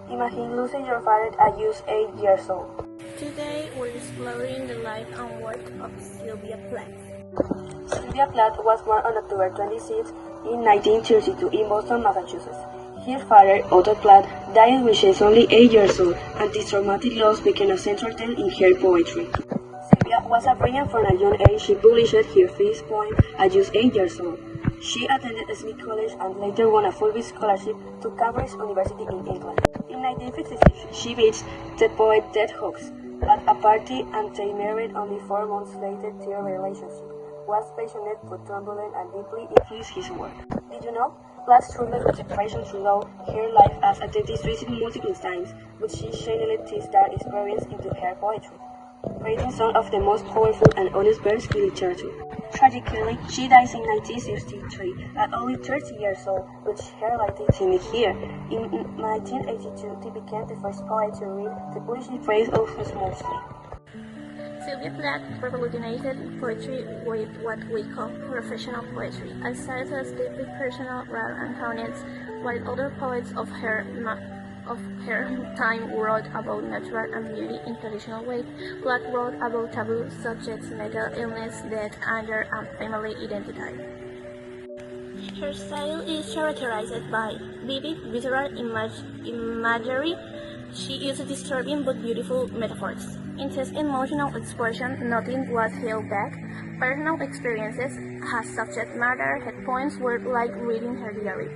Imagine losing your father at just 8 years old. Today we're exploring the life and work of Silvia Plath. Sylvia Plath was born on October 26 in 1932 in Boston, Massachusetts. Her father, Otto Plath, died when she was only 8 years old, and this traumatic loss became a central theme in her poetry. Silvia was a brilliant from a young age. She published her first poem at just 8 years old. She attended Smith College and later won a Fulbright scholarship to Cambridge University in England. In 1956, she meets the poet Ted Hughes at a party and they married only 4 months later. Their relationship was passionate but turbulent and deeply influenced his work. Did you know? Plath struggled with depression throughout her life as attempted suicide multiple times, but she channeled this dark experience into her poetry, creating some of the most powerful and honest verse in literature. Tragically, she dies in 1963 at only 30 years old, but her writings ended here. In 1982, she became the first poet to read the published praise of his mostly. Silvia Plath revolutionized poetry with what we call professional poetry, a style that's deeply personal, raw, and honest, while other poets of her time wrote about nature and beauty in traditional ways. Plath wrote about taboo subjects, mental illness, death, anger, and family identity. Her style is characterized by vivid, visceral imagery. She uses disturbing but beautiful metaphors. Intense emotional expression, nothing was held back. Personal experiences has subject matter. Her poems were like reading her diary.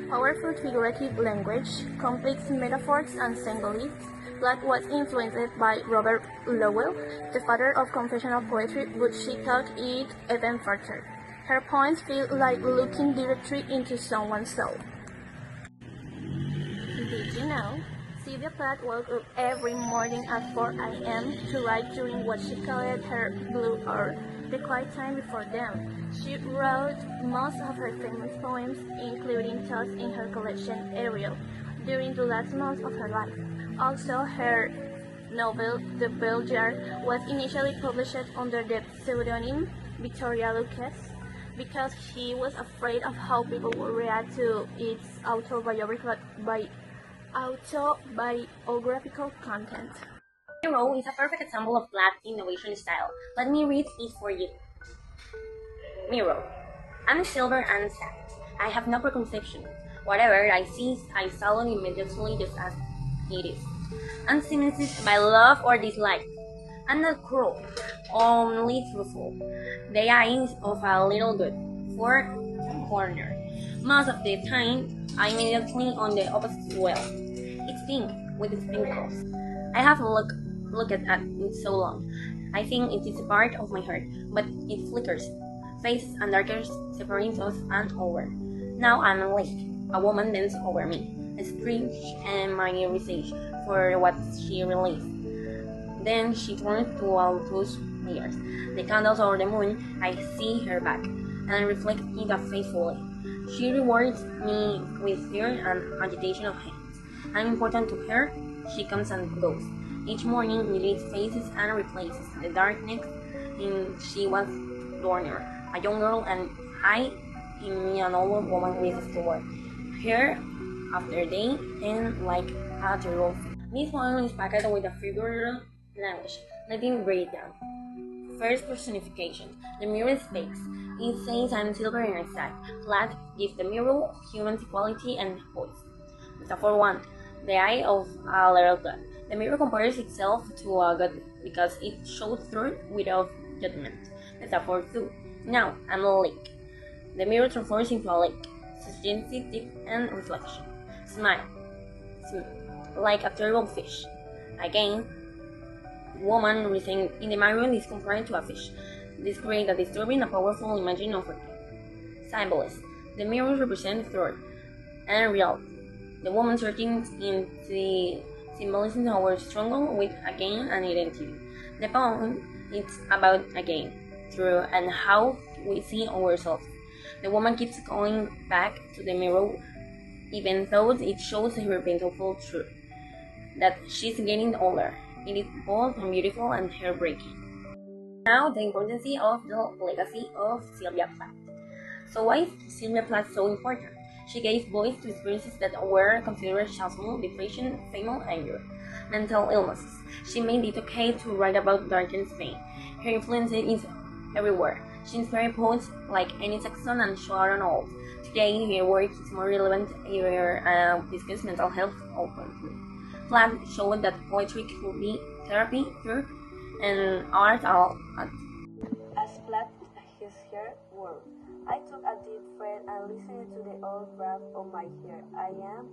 Powerful figurative language, complex metaphors, and symbolism. Plath was influenced by Robert Lowell, the father of confessional poetry, but she took it even further. Her poems feel like looking directly into someone's soul. Did you know? Silvia Plath woke up every morning at 4 a.m. to write during what she called her blue hour, the quiet time before them. She wrote most of her famous poems, including those in her collection Ariel, during the last months of her life. Also, her novel The Bell Jar was initially published under the pseudonym Victoria Lucas because she was afraid of how people would react to its autobiographical content. Hero is a perfect example of Plath innovation style. Let me read it for you. Mirror. I'm silver and sad. I have no preconception. Whatever I see, I salute immediately just as it is. Unsymmetrized by love or dislike. I'm not cruel, only truthful. The eyes of a little good. Four corner. Most of the time, I'm immediately on the opposite well. It's pink with sprinkles. I have looked at it so long. I think it is a part of my heart, but it flickers. Faces and darkers separating us and over. Now I'm late. A woman bends over me. I screech and my visage for what she released. Then she turns to all those layers. The candles over the moon, I see her back, and reflect it faithfully. She rewards me with fear and agitation of hands. I'm important to her. She comes and goes. Each morning deletes faces and replaces the darkness in she was Dorner, a young girl, and I in me an older woman with a store. Here after day and like a terrible. This poem is packed with a figurative language. Let me break it down. First personification. The mirror speaks. It says I'm silver and I'm sad. Plath gives the mirror human equality and voice. Metaphor 1. The eye of a little god. The mirror compares itself to a god because it shows truth without judgment. Metaphor 2. Now I'm a lake. The mirror transforms into a lake, sensitive and reflection. Smile. Like a terrible fish. Again, woman written in the mirror is compared to a fish. This creates a disturbing and powerful image of her. Symbolism. The mirror represents truth and reality. The woman searching in the symbolism of our struggle with again and identity. The poem is about again, truth, and how we see ourselves. The woman keeps going back to the mirror even though it shows her painful truth, that she's getting older. It is bold and beautiful and heartbreaking. Now, the importance of the legacy of Silvia Plath. So why is Silvia Plath so important? She gave voice to experiences that were considered shameful: depression, famine, anger, mental illnesses. She made it okay to write about darkness pain. Her influence is everywhere. She inspired poets like Annie Saxon and Sharon Olds. Today, her work is more relevant here discuss mental health openly. Plath showed that poetry could be therapy, truth, and art all at As Platt his hair whirled, I took a deep breath and listened to the old breath of my hair. I am.